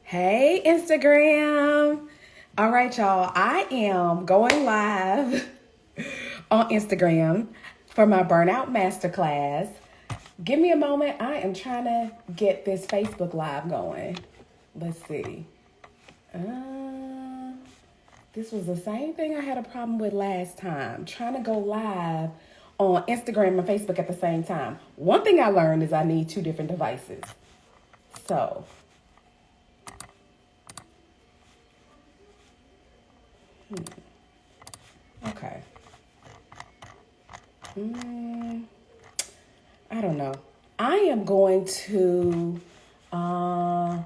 Hey, Instagram. All right, y'all. I am going live on Instagram for my Burnout Masterclass. Give me a moment. I am trying to get this Facebook Live going. Let's see. This was the same thing I had a problem with last time. Trying to go live on Instagram and Facebook at the same time. One thing I learned is I need two different devices. So... Okay. I don't know. I am going to, I'm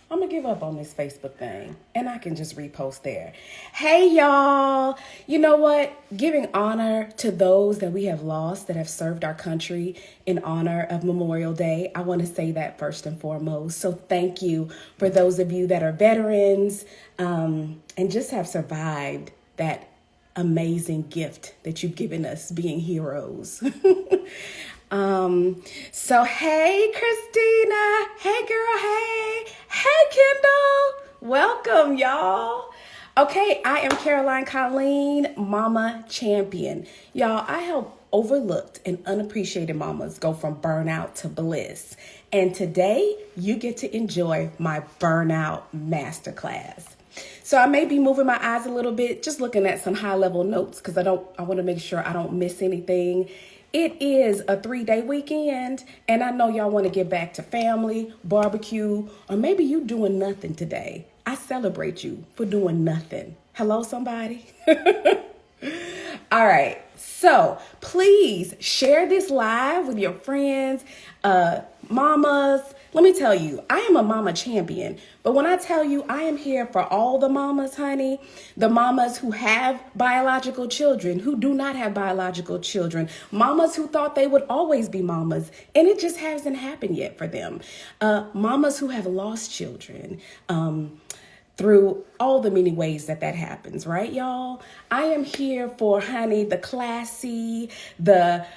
going to give up on this Facebook thing and I can just repost there. Hey, y'all. You know what? Giving honor to those that we have lost that have served our country in honor of Memorial Day. I want to say that first and foremost. So thank you for those of you that are veterans and just have survived that amazing gift that you've given us, being heroes. So hey, Christina. Hey, girl. Hey, Kendall. Welcome, y'all. Okay, I am Caroline Colleen, Mama Champion. Y'all, I help overlooked and unappreciated mamas go from burnout to bliss. And today, you get to enjoy my Burnout Masterclass. So I may be moving my eyes a little bit, just looking at some high-level notes because I want to make sure I don't miss anything. It is a 3-day weekend, and I know y'all want to get back to family, barbecue, or maybe you doing nothing today. I celebrate you for doing nothing. Hello, somebody? All right. So please share this live with your friends, mamas. Let me tell you, I am a mama champion. But when I tell you I am here for all the mamas, honey, the mamas who have biological children, who do not have biological children, mamas who thought they would always be mamas, and it just hasn't happened yet for them. Mamas who have lost children, through all the many ways that happens, right, y'all? I am here for, honey, the classy, the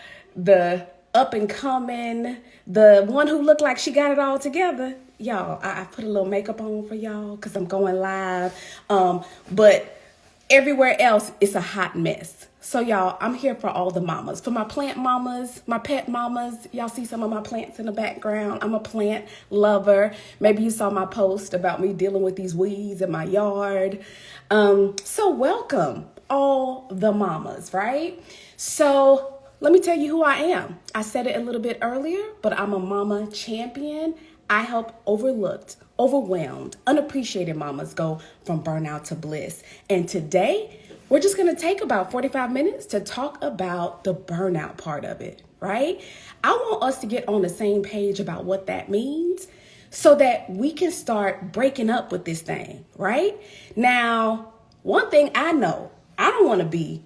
up and coming, the one who looked like she got it all together. Y'all, I put a little makeup on for y'all because I'm going live. But everywhere else, it's a hot mess. So y'all, I'm here for all the mamas. For my plant mamas, my pet mamas. Y'all see some of my plants in the background. I'm a plant lover. Maybe you saw my post about me dealing with these weeds in my yard. So welcome all the mamas, right? So let me tell you who I am. I said it a little bit earlier, but I'm a mama champion. I help overlooked, overwhelmed, unappreciated mamas go from burnout to bliss. And today, we're just going to take about 45 minutes to talk about the burnout part of it, right? I want us to get on the same page about what that means so that we can start breaking up with this thing, right? Now, one thing I know, I don't want to be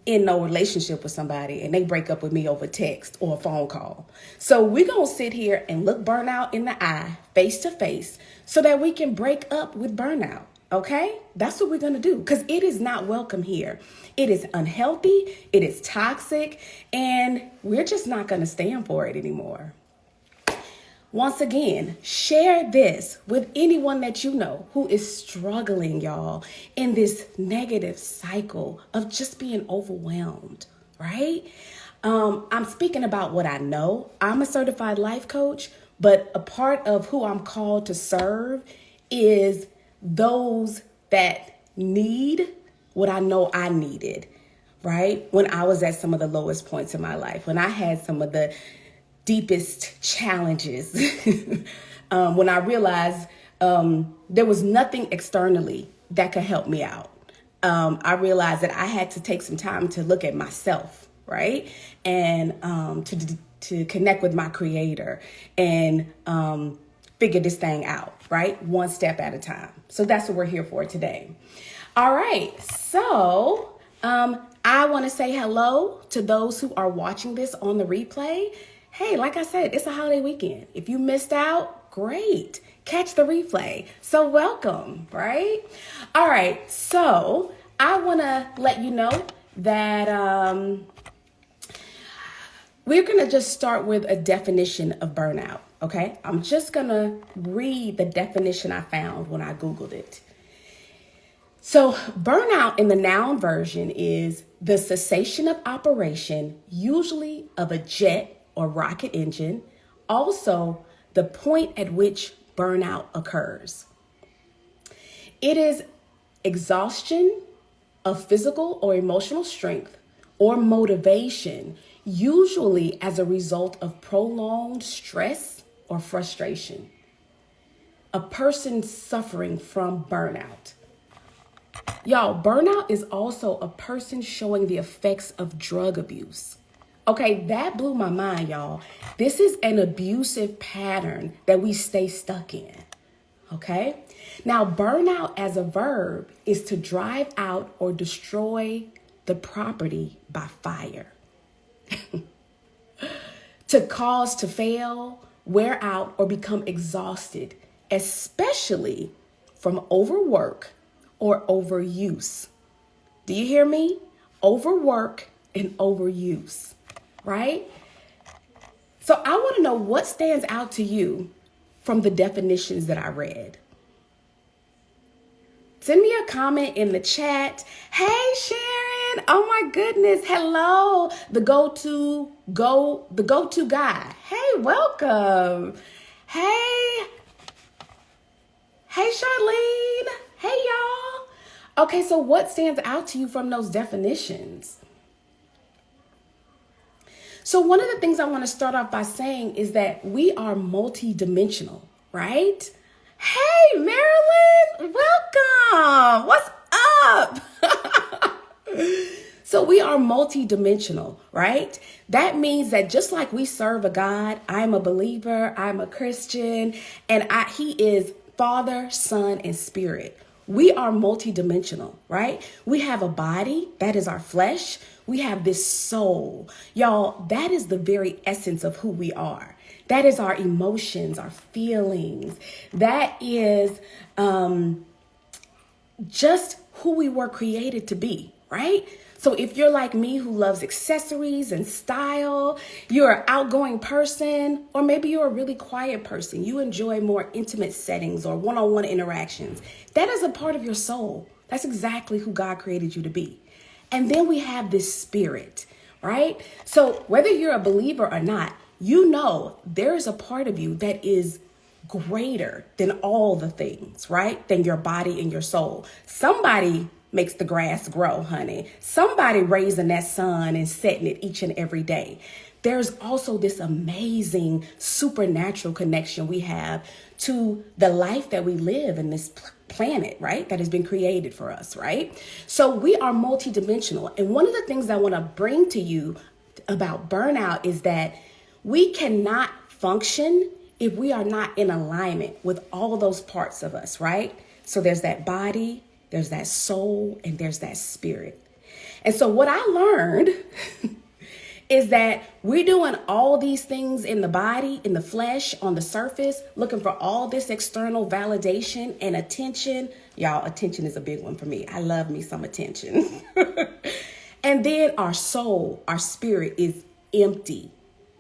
in no relationship with somebody and they break up with me over text or a phone call. So we're going to sit here and look burnout in the eye, face to face, so that we can break up with burnout. Okay, that's what we're going to do because it is not welcome here. It is unhealthy. It is toxic, and we're just not going to stand for it anymore. Once again, share this with anyone that you know who is struggling, y'all, in this negative cycle of just being overwhelmed, right? I'm speaking about what I know. I'm a certified life coach, but a part of who I'm called to serve is those that need what I know I needed, right? When I was at some of the lowest points in my life, when I had some of the deepest challenges, when I realized there was nothing externally that could help me out. I realized that I had to take some time to look at myself, right? And to connect with my creator and figure this thing out, right? One step at a time. So that's what we're here for today. All right. So I want to say hello to those who are watching this on the replay. Hey, like I said, it's a holiday weekend. If you missed out, great. Catch the replay. So welcome, right? All right. So I want to let you know that we're going to just start with a definition of burnout. Okay, I'm just gonna read the definition I found when I Googled it. So, burnout in the noun version is the cessation of operation, usually of a jet or rocket engine, also the point at which burnout occurs. It is exhaustion of physical or emotional strength or motivation, usually as a result of prolonged stress or frustration. A person suffering from burnout. Y'all, burnout is also a person showing the effects of drug abuse. Okay, that blew my mind, y'all. This is an abusive pattern that we stay stuck in. Okay? Now, burnout as a verb is to drive out or destroy the property by fire. To cause to fail, wear out, or become exhausted, especially from overwork or overuse. Do you hear me? Overwork and overuse, right? So I want to know what stands out to you from the definitions that I read. Send me a comment in the chat. Hey, Sharon. Oh my goodness. Hello. The go-to guy. Hey, welcome. Hey, Charlene. Hey, y'all. Okay, so what stands out to you from those definitions? So one of the things I want to start off by saying is that we are multidimensional, right? Hey, Marilyn, welcome. What's up? So we are multidimensional, right? That means that just like we serve a God, I'm a believer, I'm a Christian, and He is Father, Son, and Spirit. We are multidimensional, right? We have a body, that is our flesh. We have this soul. Y'all, that is the very essence of who we are. That is our emotions, our feelings. That is just who we were created to be, right? So if you're like me who loves accessories and style, you're an outgoing person, or maybe you're a really quiet person, you enjoy more intimate settings or one-on-one interactions, that is a part of your soul. That's exactly who God created you to be. And then we have this spirit, right? So whether you're a believer or not, you know there is a part of you that is greater than all the things, right? Than your body and your soul. Somebody makes the grass grow, honey. Somebody raising that sun and setting it each and every day. There's also this amazing supernatural connection we have to the life that we live in this planet, right? That has been created for us, right? So we are multidimensional. And one of the things I want to bring to you about burnout is that we cannot function if we are not in alignment with all those parts of us, right? So there's that body, there's that soul, and there's that spirit. And so what I learned is that we're doing all these things in the body, in the flesh, on the surface, looking for all this external validation and attention. Y'all, attention is a big one for me. I love me some attention. And then our soul, our spirit is empty.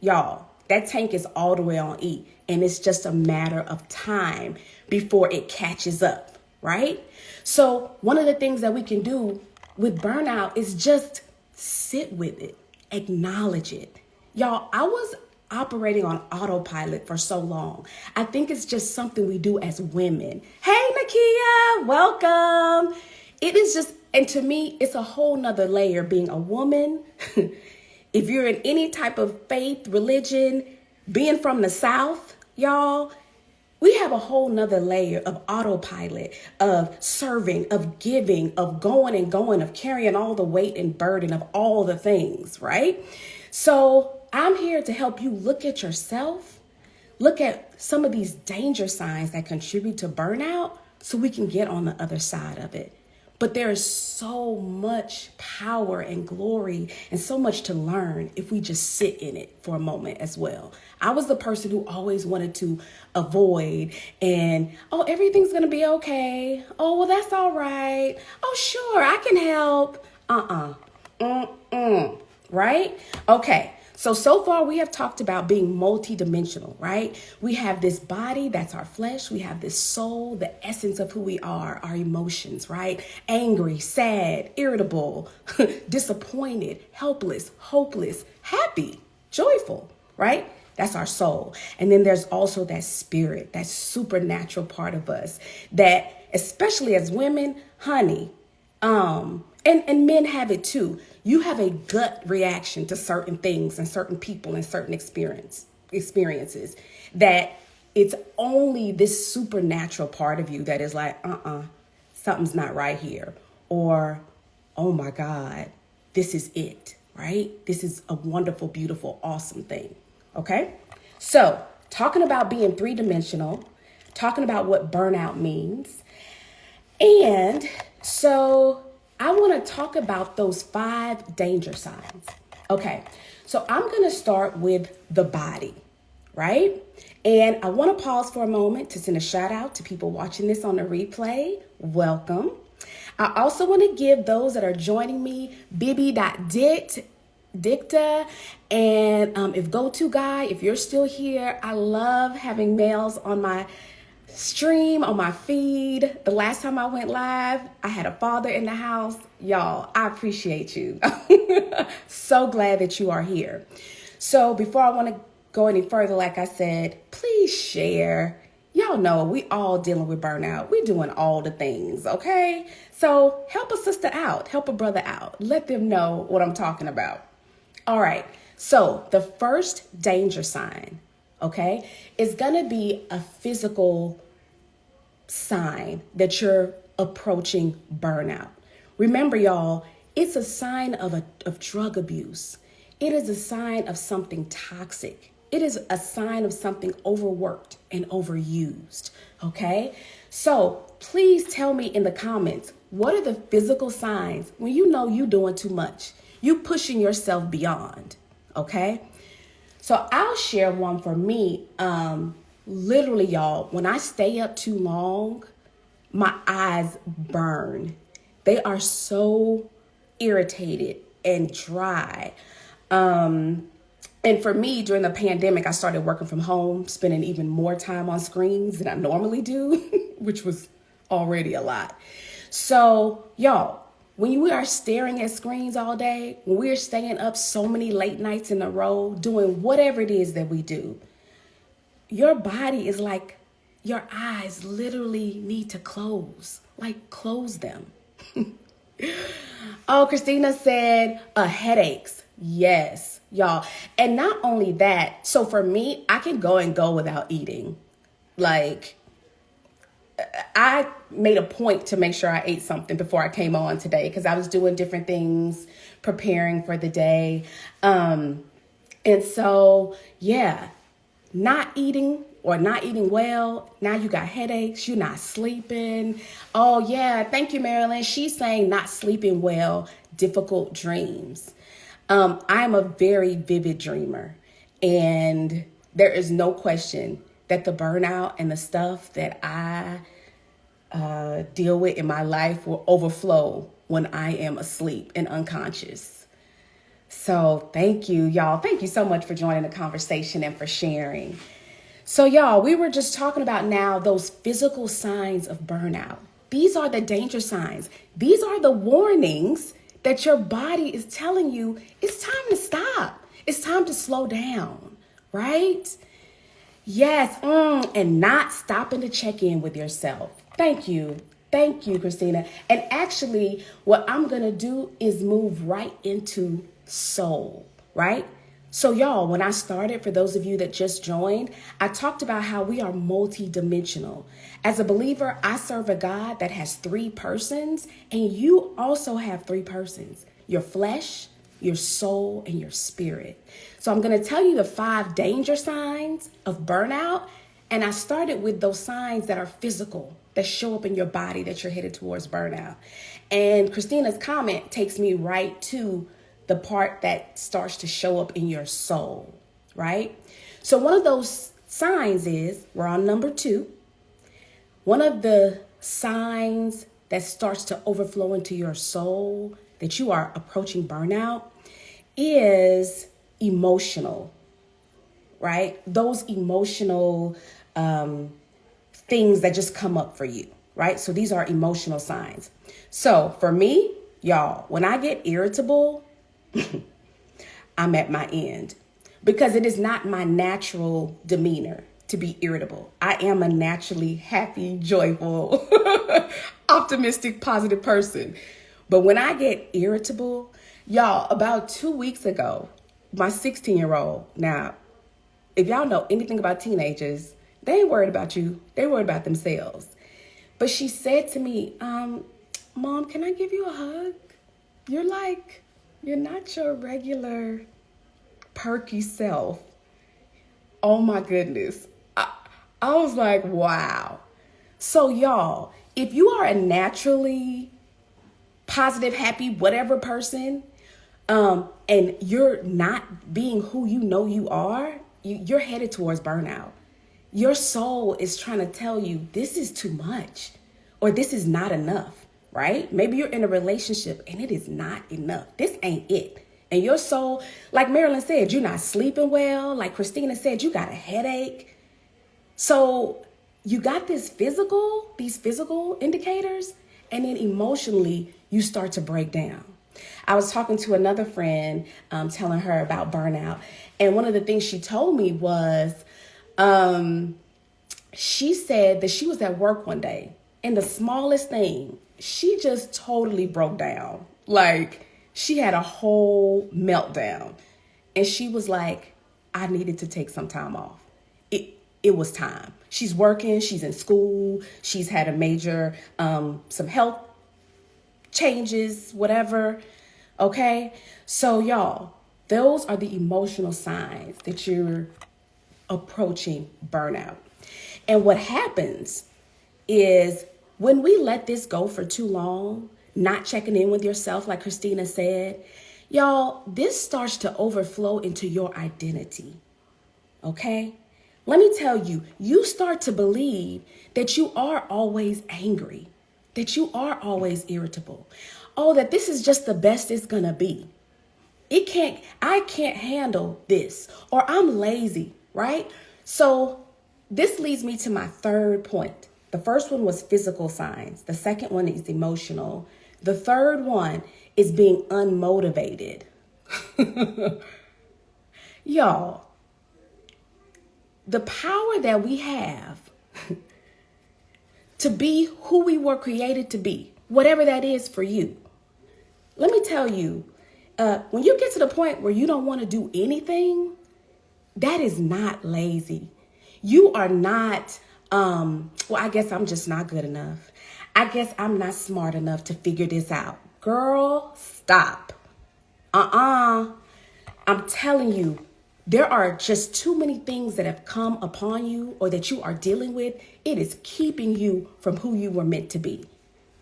Y'all, that tank is all the way on E. And it's just a matter of time before it catches up, right? So one of the things that we can do with burnout is just sit with it, acknowledge it. Y'all, I was operating on autopilot for so long. I think it's just something we do as women. Hey, Nakia, welcome. It is just, and to me, it's a whole nother layer being a woman. If you're in any type of faith, religion, being from the South, y'all, we have a whole nother layer of autopilot, of serving, of giving, of going and going, of carrying all the weight and burden of all the things, right? So I'm here to help you look at yourself, look at some of these danger signs that contribute to burnout so we can get on the other side of it. But there is so much power and glory and so much to learn if we just sit in it for a moment as well. I was the person who always wanted to avoid and, oh, everything's going to be okay. Oh, well, that's all right. Oh, sure, I can help. Right? Okay. So far we have talked about being multidimensional, right? We have this body, that's our flesh. We have this soul, the essence of who we are, our emotions, right? Angry, sad, irritable, disappointed, helpless, hopeless, happy, joyful, right? That's our soul. And then there's also that spirit, that supernatural part of us that, especially as women, honey, and men have it too. You have a gut reaction to certain things and certain people and certain experiences that it's only this supernatural part of you that is like, something's not right here. Or, oh my God, this is it, right? This is a wonderful, beautiful, awesome thing. Okay. So talking about being three-dimensional, talking about what burnout means. And so I want to talk about those 5 danger signs. Okay, so I'm going to start with the body, right? And I want to pause for a moment to send a shout out to people watching this on the replay. Welcome. I also want to give those that are joining me, Dicta, and if go-to guy, if you're still here, I love having males on my stream, on my feed. The last time I went live, I had a father in the house. Y'all, I appreciate you. So glad that you are here. So before I want to go any further, like I said, please share. Y'all know we all dealing with burnout. We doing all the things, okay? So help a sister out, help a brother out. Let them know what I'm talking about. All right, so the first danger sign, okay, is gonna be a physical sign that you're approaching burnout. Remember, y'all, it's a sign of drug abuse. It is a sign of something toxic. It is a sign of something overworked and overused, okay? So please tell me in the comments, what are the physical signs when you know you're doing too much? You pushing yourself beyond, okay? So I'll share one for me. Literally, y'all, when I stay up too long, my eyes burn. They are so irritated and dry. And for me, during the pandemic, I started working from home, spending even more time on screens than I normally do, which was already a lot. So, y'all, when we are staring at screens all day, when we're staying up so many late nights in a row, doing whatever it is that we do, your body is like, your eyes literally need to close, like close them. Oh, Christina said, headaches. Yes, y'all. And not only that, so for me, I can go without eating. Like, I made a point to make sure I ate something before I came on today because I was doing different things, preparing for the day. And so, yeah, not eating well. Now you got headaches. You're not sleeping. Oh, yeah. Thank you, Marilyn. She's saying not sleeping well, difficult dreams. I'm a very vivid dreamer. And there is no question that the burnout and the stuff that I deal with in my life will overflow when I am asleep and unconscious. So thank you, y'all. Thank you so much for joining the conversation and for sharing. So y'all, we were just talking about now those physical signs of burnout. These are the danger signs. These are the warnings that your body is telling you it's time to stop. It's time to slow down, right? Yes, and not stopping to check in with yourself. Thank you. Thank you, Christina. And actually, what I'm going to do is move right into soul, right? So y'all, when I started, for those of you that just joined, I talked about how we are multidimensional. As a believer, I serve a God that has 3 persons, and you also have 3 persons, your flesh, your soul, and your spirit. So I'm going to tell you the 5 danger signs of burnout. And I started with those signs that are physical, that show up in your body that you're headed towards burnout. And Christina's comment takes me right to the part that starts to show up in your soul, right? So one of those signs is, we're on number 2. One of the signs that starts to overflow into your soul that you are approaching burnout is emotional, right? Those emotional things that just come up for you, right? So these are emotional signs. So for me, y'all, when I get irritable, I'm at my end because it is not my natural demeanor to be irritable. I am a naturally happy, joyful, optimistic, positive person. But when I get irritable, y'all, about 2 weeks ago, my 16-year-old, now, if y'all know anything about teenagers, they ain't worried about you. They worried about themselves. But she said to me, Mom, can I give you a hug? You're not your regular perky self. Oh my goodness. I was like, wow. So y'all, if you are a naturally positive, happy, whatever person, and you're not being who you know you are, you're headed towards burnout. Your soul is trying to tell you this is too much or this is not enough, right? Maybe you're in a relationship and it is not enough. This ain't it. And your soul, like Marilyn said, you're not sleeping well. Like Christina said, you got a headache. So you got these physical indicators, and then emotionally you start to break down. I was talking to another friend, telling her about burnout. And one of the things she told me was, she said that she was at work one day and the smallest thing, she just totally broke down. Like she had a whole meltdown and she was like, I needed to take some time off. It was time. She's working, she's in school, she's had a major, some health changes, whatever. Okay. So y'all, those are the emotional signs that you're approaching burnout. And what happens is when we let this go for too long, not checking in with yourself, like Christina said, y'all, this starts to overflow into your identity. Okay? Let me tell you, you start to believe that you are always angry, that you are always irritable. Oh, that this is just the best it's gonna be. I can't handle this, or I'm lazy, right? So this leads me to my third point. The first one was physical signs. The second one is emotional. The third one is being unmotivated. Y'all, the power that we have to be who we were created to be, whatever that is for you. Let me tell you, when you get to the point where you don't want to do anything, that is not lazy. You are not, I guess I'm just not good enough. I guess I'm not smart enough to figure this out. Girl, stop. I'm telling you, there are just too many things that have come upon you or that you are dealing with. It is keeping you from who you were meant to be.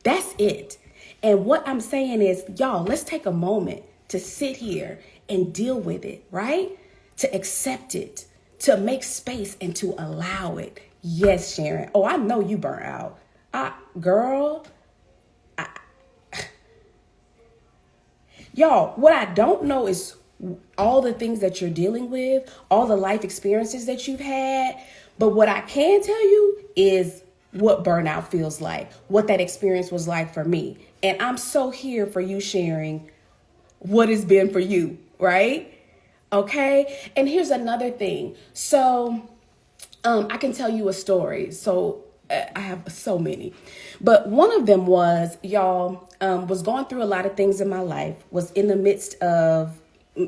That's it. And what I'm saying is, y'all, let's take a moment to sit here and deal with it, right? To accept it, to make space and to allow it. Yes, Sharon. Oh, I know you burnt out. Girl. Y'all, what I don't know is all the things that you're dealing with, all the life experiences that you've had. But what I can tell you is what burnout feels like, what that experience was like for me. And I'm so here for you sharing what it's been for you, right? Okay. And here's another thing. So I can tell you a story. So I have so many, but one of them was, y'all, was going through a lot of things in my life, was in the midst of,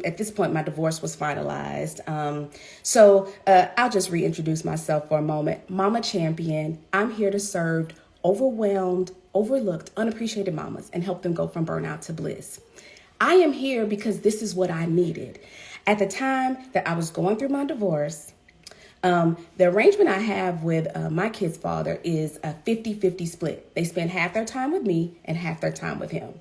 at this point, my divorce was finalized. So I'll just reintroduce myself for a moment. Mama Champion. I'm here to serve overwhelmed, overlooked, unappreciated mamas and help them go from burnout to bliss. I am here because this is what I needed. At the time that I was going through my divorce, the arrangement I have with my kid's father is a 50-50 split. They spend half their time with me and half their time with him.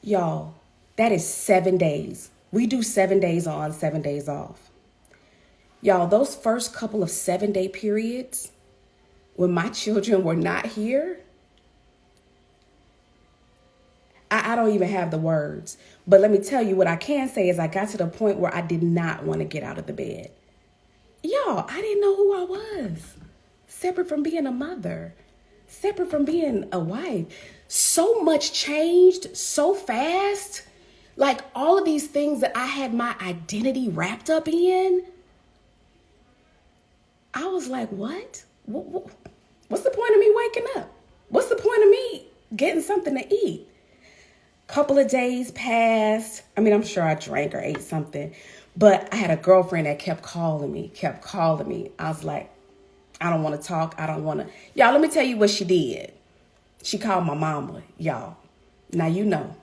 Y'all, that is 7 days. We do 7 days on, 7 days off. Y'all, those first couple of 7-day periods when my children were not here, I don't even have the words. But let me tell you what I can say is I got to the point where I did not want to get out of the bed. Y'all, I didn't know who I was. Separate from being a mother. Separate from being a wife. So much changed so fast. Like all of these things that I had my identity wrapped up in. I was like, what? What's the point of me waking up? What's the point of me getting something to eat? Couple of days passed. I mean, I'm sure I drank or ate something. But I had a girlfriend that kept calling me. I was like, I don't want to talk. I don't want to. Y'all, let me tell you what she did. She called my mama, y'all. Now you know.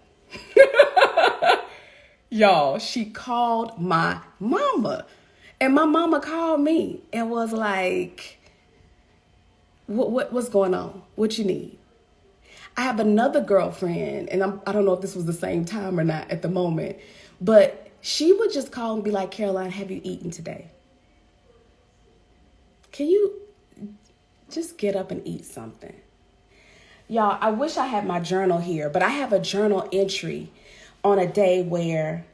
Y'all, she called my mama. And my mama called me and was like, what's going on? What you need? I have another girlfriend, and I don't know if this was the same time or not at the moment, but she would just call and be like, Caroline, have you eaten today? Can you just get up and eat something? Y'all, I wish I had my journal here, but I have a journal entry on a day where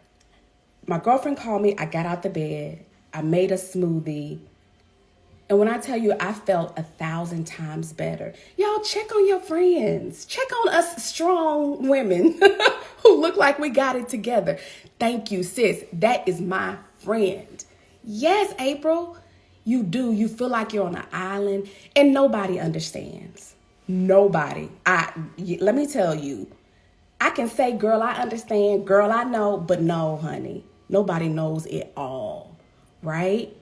my girlfriend called me. I got out the bed. I made a smoothie. And when I tell you, I felt 1,000 times better. Y'all, check on your friends. Check on us strong women who look like we got it together. Thank you, sis. That is my friend. Yes, April, you do. You feel like you're on an island and nobody understands. Nobody. Let me tell you, I can say, girl, I understand. Girl, I know. But no, honey, nobody knows it all. Right?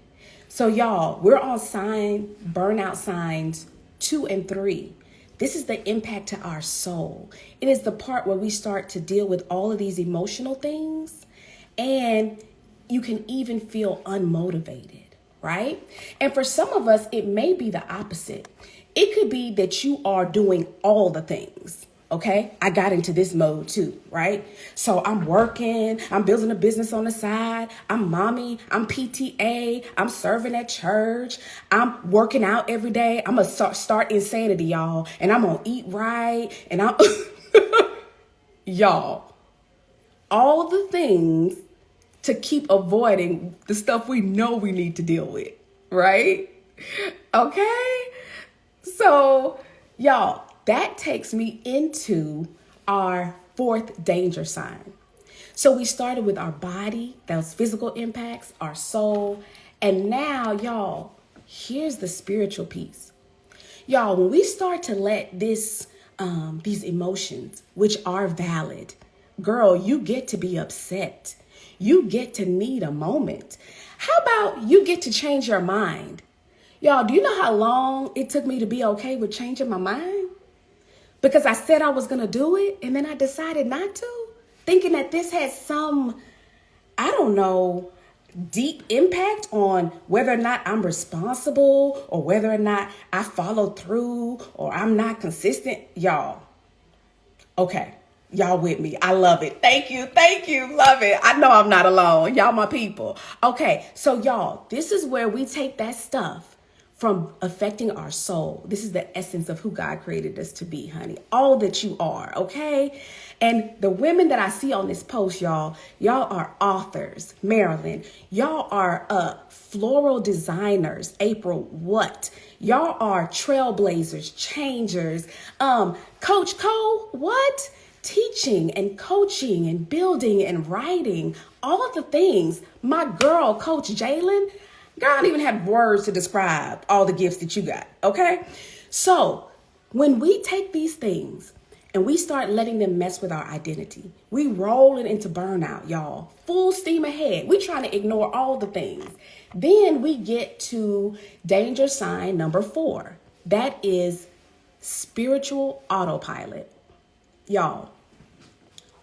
So y'all, we're on burnout signs 2 and 3. This is the impact to our soul. It is the part where we start to deal with all of these emotional things, and you can even feel unmotivated, right? And for some of us, it may be the opposite. It could be that you are doing all the things. Okay, I got into this mode too, right? So I'm working, I'm building a business on the side, I'm mommy, I'm PTA, I'm serving at church, I'm working out every day. I'm gonna start insanity, y'all, and I'm gonna eat right, and I'm, y'all, all the things to keep avoiding the stuff we know we need to deal with, right? Okay, so y'all, that takes me into our 4th danger sign. So we started with our body, those physical impacts, our soul, and now, y'all, here's the spiritual piece. Y'all, when we start to let these emotions, which are valid, girl, you get to be upset. You get to need a moment. How about you get to change your mind? Y'all, do you know how long it took me to be okay with changing my mind? Because I said I was going to do it, and then I decided not to, thinking that this had some, I don't know, deep impact on whether or not I'm responsible or whether or not I follow through or I'm not consistent. Y'all, okay, y'all with me. I love it. Thank you. Love it. I know I'm not alone. Y'all my people. Okay, so y'all, this is where we take that stuff from affecting our soul. This is the essence of who God created us to be, honey. All that you are, okay? And the women that I see on this post, y'all are authors. Marilyn, y'all are floral designers. April, what? Y'all are trailblazers, changers. Coach Cole, what? Teaching and coaching and building and writing, all of the things. My girl, Coach Jalen, girl, I don't even have words to describe all the gifts that you got, okay? So when we take these things and we start letting them mess with our identity, we rolling into burnout, y'all. Full steam ahead. We trying to ignore all the things. Then we get to danger sign number 4. That is spiritual autopilot. Y'all,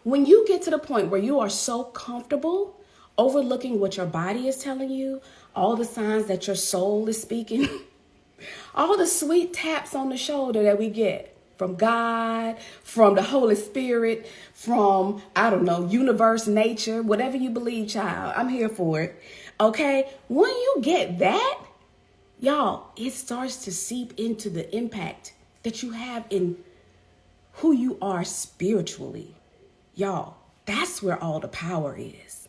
when you get to the point where you are so comfortable overlooking what your body is telling you, all the signs that your soul is speaking, all the sweet taps on the shoulder that we get from God, from the Holy Spirit, from, I don't know, universe, nature, whatever you believe, child, I'm here for it. Okay, when you get that, y'all, it starts to seep into the impact that you have in who you are spiritually. Y'all, that's where all the power is.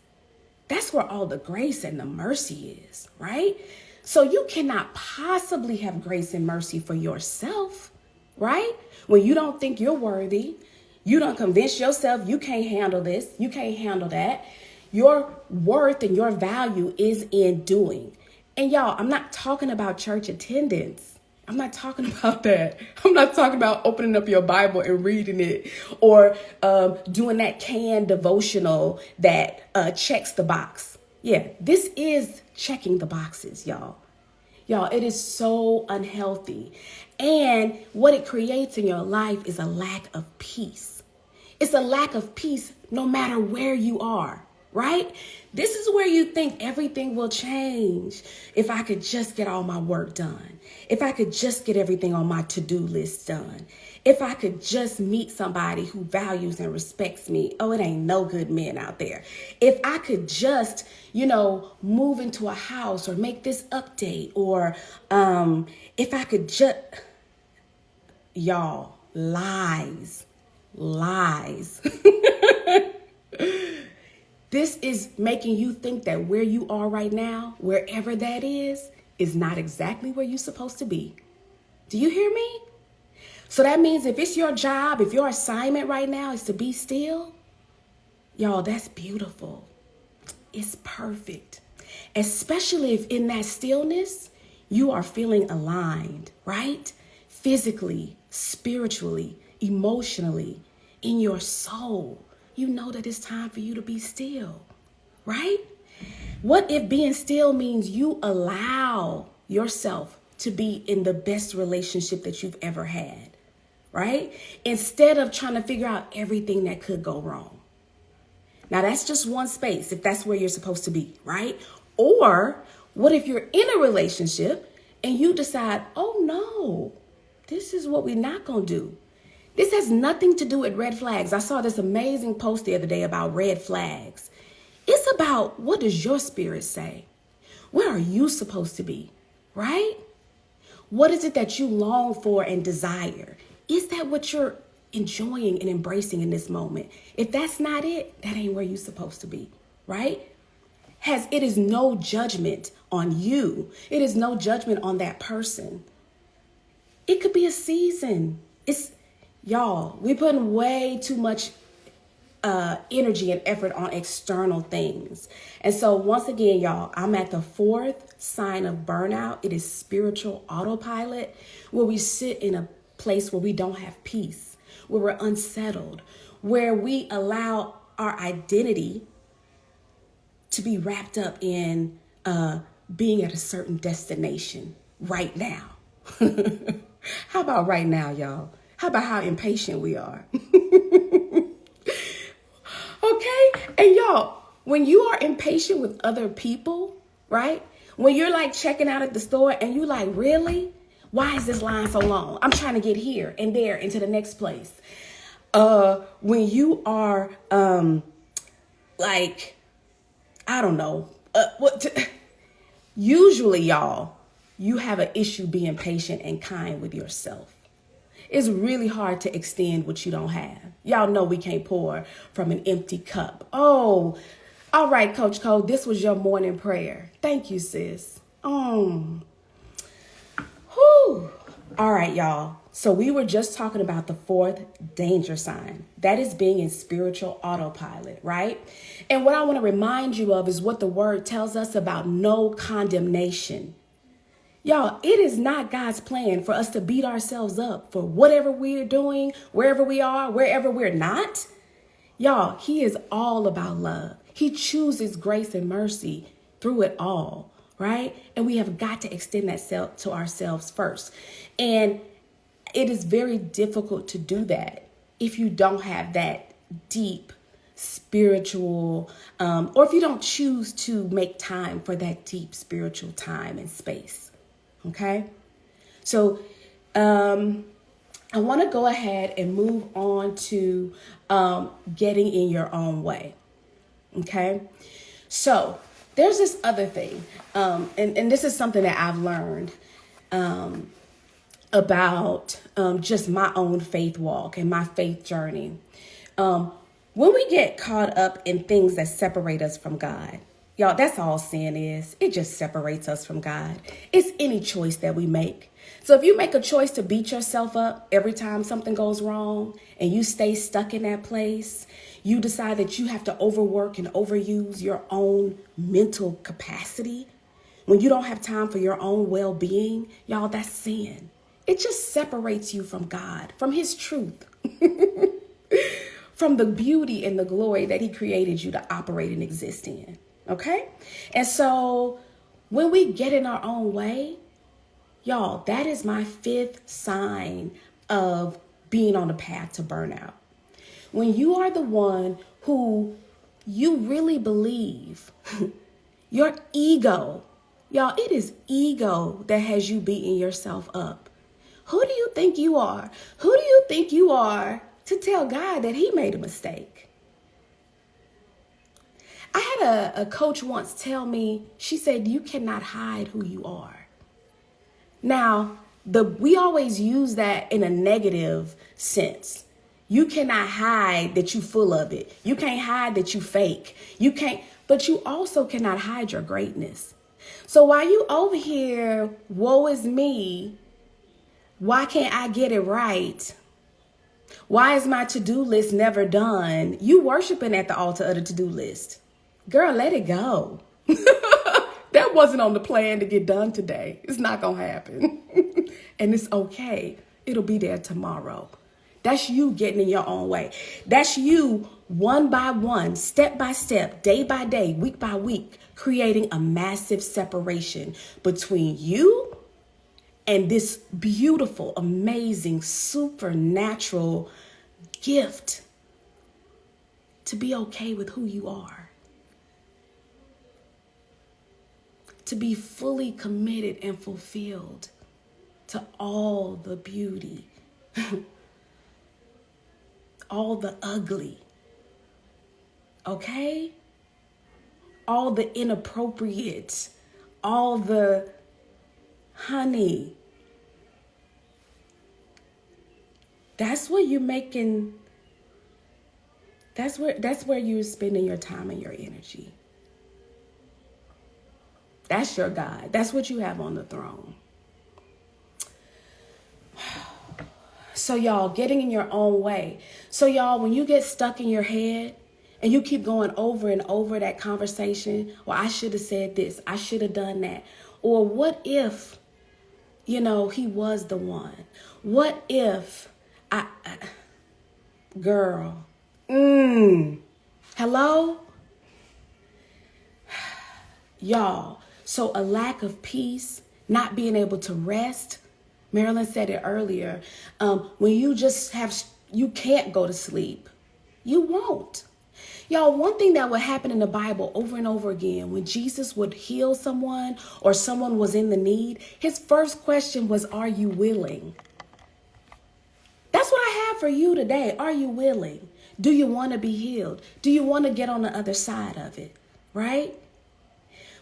That's where all the grace and the mercy is, right? So you cannot possibly have grace and mercy for yourself, right? When you don't think you're worthy, you don't convince yourself you can't handle this, you can't handle that. Your worth and your value is in doing. And y'all, I'm not talking about church attendance. I'm not talking about that. I'm not talking about opening up your Bible and reading it or doing that canned devotional that checks the box. Yeah, this is checking the boxes, y'all. Y'all, it is so unhealthy. And what it creates in your life is a lack of peace. It's a lack of peace no matter where you are. Right? This is where you think everything will change if I could just get all my work done. If I could just get everything on my to-do list done. If I could just meet somebody who values and respects me. Oh, it ain't no good men out there. If I could just, move into a house or make this update, or if I could just, y'all, lies. This is making you think that where you are right now, wherever that is not exactly where you're supposed to be. Do you hear me? So that means if it's your job, if your assignment right now is to be still, y'all, that's beautiful. It's perfect. Especially if in that stillness, you are feeling aligned, right? Physically, spiritually, emotionally, in your soul. You know that it's time for you to be still, right? What if being still means you allow yourself to be in the best relationship that you've ever had, right? Instead of trying to figure out everything that could go wrong. Now, that's just one space if that's where you're supposed to be, right? Or what if you're in a relationship and you decide, oh no, this is what we're not going to do. This has nothing to do with red flags. I saw this amazing post the other day about red flags. It's about, what does your spirit say? Where are you supposed to be, right? What is it that you long for and desire? Is that what you're enjoying and embracing in this moment? If that's not it, that ain't where you're supposed to be, right? It is no judgment on you. It is no judgment on that person. It could be a season. Y'all, we're putting way too much energy and effort on external things. And so once again, y'all, I'm at the fourth sign of burnout. It is spiritual autopilot, where we sit in a place where we don't have peace, where we're unsettled, where we allow our identity to be wrapped up in being at a certain destination right now. How about right now, y'all? How about how impatient we are? Okay? And y'all, when you are impatient with other people, right? When you're like checking out at the store and you like, really? Why is this line so long? I'm trying to get here and there into the next place. When you are like, I don't know, usually, y'all, you have an issue being patient and kind with yourself. It's really hard to extend what you don't have. Y'all know we can't pour from an empty cup. Oh, all right, Coach Cole, this was your morning prayer. Thank you, sis. Whew. All right, y'all. So we were just talking about the fourth danger sign. That is being in spiritual autopilot, right? And what I want to remind you of is what the word tells us about no condemnation. Y'all, it is not God's plan for us to beat ourselves up for whatever we're doing, wherever we are, wherever we're not. Y'all, he is all about love. He chooses grace and mercy through it all, right? And we have got to extend that to ourselves first. And it is very difficult to do that if you don't have that deep spiritual, or if you don't choose to make time for that deep spiritual time and space. Okay, so I want to go ahead and move on to getting in your own way. Okay, so there's this other thing, and this is something that I've learned about just my own faith walk and my faith journey. When we get caught up in things that separate us from God, y'all, that's all sin is. It just separates us from God. It's any choice that we make. So if you make a choice to beat yourself up every time something goes wrong and you stay stuck in that place, you decide that you have to overwork and overuse your own mental capacity when you don't have time for your own well-being, y'all, that's sin. It just separates you from God, from his truth, from the beauty and the glory that he created you to operate and exist in. Okay? And so when we get in our own way, y'all, that is my fifth sign of being on the path to burnout. When you are the one who you really believe, your ego, y'all, it is ego that has you beating yourself up. Who do you think you are? Who do you think you are to tell God that he made a mistake? I had a coach once tell me, she said, you cannot hide who you are. Now, we always use that in a negative sense. You cannot hide that you full of it. You can't hide that you fake. You can't, but you also cannot hide your greatness. So while you over here, woe is me, why can't I get it right? Why is my to-do list never done? You worshiping at the altar of the to-do list. Girl, let it go. That wasn't on the plan to get done today. It's not going to happen. And it's okay. It'll be there tomorrow. That's you getting in your own way. That's you one by one, step by step, day by day, week by week, creating a massive separation between you and this beautiful, amazing, supernatural gift to be okay with who you are. To be fully committed and fulfilled to all the beauty, all the ugly, okay? All the inappropriate, all the honey. That's what you're making. That's where you're spending your time and your energy. That's your God. That's what you have on the throne. So y'all, getting in your own way. So y'all, when you get stuck in your head and you keep going over and over that conversation, well, I should have said this, I should have done that. Or what if, he was the one? What if girl, hello? Y'all, so a lack of peace, not being able to rest. Marilyn said it earlier. When you can't go to sleep, you won't. Y'all, one thing that would happen in the Bible over and over again, when Jesus would heal someone or someone was in the need, his first question was, are you willing? That's what I have for you today. Are you willing? Do you want to be healed? Do you want to get on the other side of it? Right?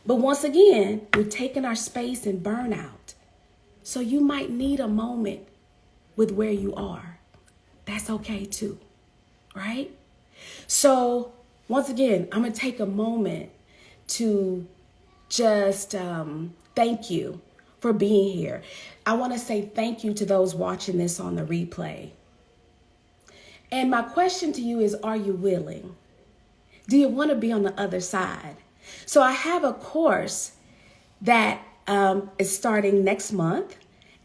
But once again, we're taking our space in burnout. So you might need a moment with where you are. That's okay too. Right? So once again, I'm going to take a moment to just thank you for being here. I want to say thank you to those watching this on the replay. And my question to you is, are you willing? Do you want to be on the other side? So I have a course that is starting next month,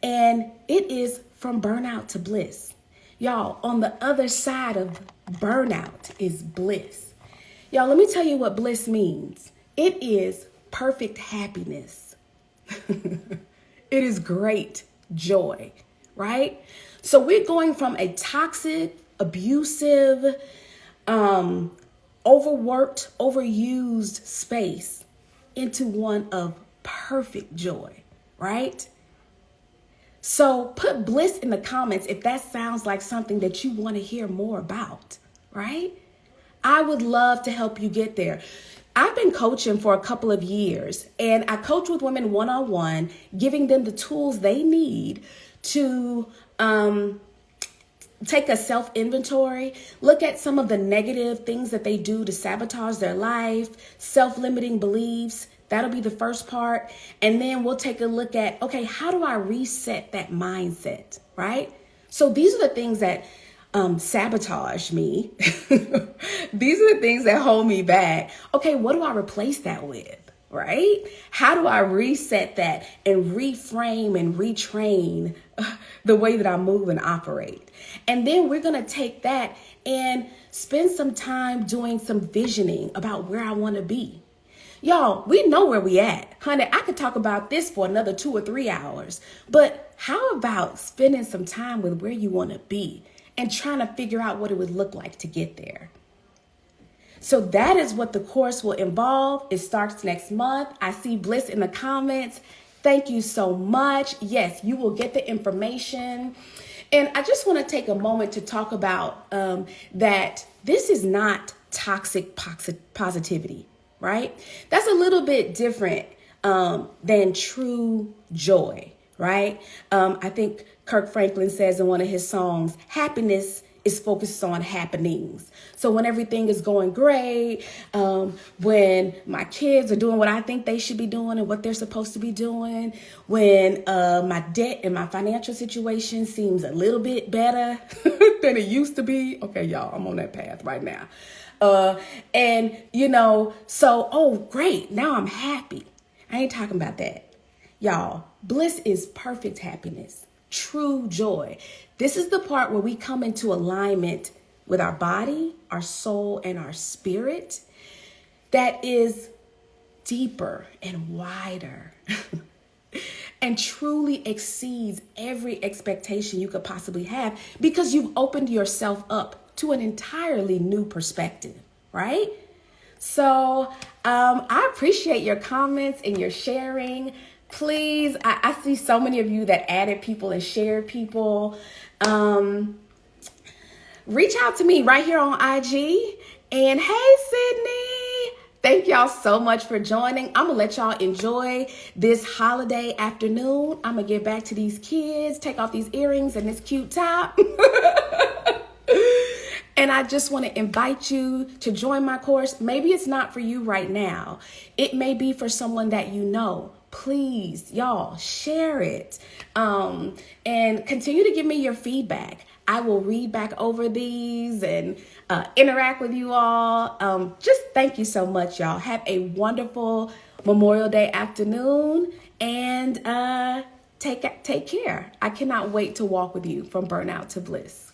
and it is From Burnout to Bliss. Y'all, on the other side of burnout is bliss. Y'all, let me tell you what bliss means. It is perfect happiness. It is great joy, right? So we're going from a toxic, abusive, overworked, overused space into one of perfect joy, right? So put bliss in the comments if that sounds like something that you want to hear more about, right? I would love to help you get there. I've been coaching for a couple of years, and I coach with women one-on-one, giving them the tools they need to take a self-inventory, look at some of the negative things that they do to sabotage their life, self-limiting beliefs. That'll be the first part. And then we'll take a look at, okay, how do I reset that mindset, right? So these are the things that sabotage me. These are the things that hold me back. Okay, what do I replace that with? Right? How do I reset that and reframe and retrain the way that I move and operate? And then we're going to take that and spend some time doing some visioning about where I want to be. Y'all, we know where we at. Honey, I could talk about this for another 2 or 3 hours. But how about spending some time with where you want to be and trying to figure out what it would look like to get there? So that is what the course will involve. It starts next month. I see Bliss in the comments. Thank you so much. Yes, you will get the information. And I just want to take a moment to talk about that this is not toxic positivity, right? That's a little bit different than true joy, right? I think Kirk Franklin says in one of his songs, happiness is focused on happenings. So when everything is going great, when my kids are doing what I think they should be doing and what they're supposed to be doing, when my debt and my financial situation seems a little bit better than it used to be. Okay, y'all, I'm on that path right now. And oh, great. Now I'm happy. I ain't talking about that. Y'all, bliss is perfect happiness, true joy. This is the part where we come into alignment with our body, our soul, and our spirit that is deeper and wider and truly exceeds every expectation you could possibly have because you've opened yourself up to an entirely new perspective, right? So I appreciate your comments and your sharing. Please, I see so many of you that added people and shared people. Reach out to me right here on IG. And hey, Sydney, thank y'all so much for joining. I'm going to let y'all enjoy this holiday afternoon. I'm going to get back to these kids, take off these earrings and this cute top. And I just want to invite you to join my course. Maybe it's not for you right now. It may be for someone that you know. Please, y'all, share it and continue to give me your feedback. I will read back over these and interact with you all. Just thank you so much, y'all. Have a wonderful Memorial Day afternoon and take care. I cannot wait to walk with you from burnout to bliss.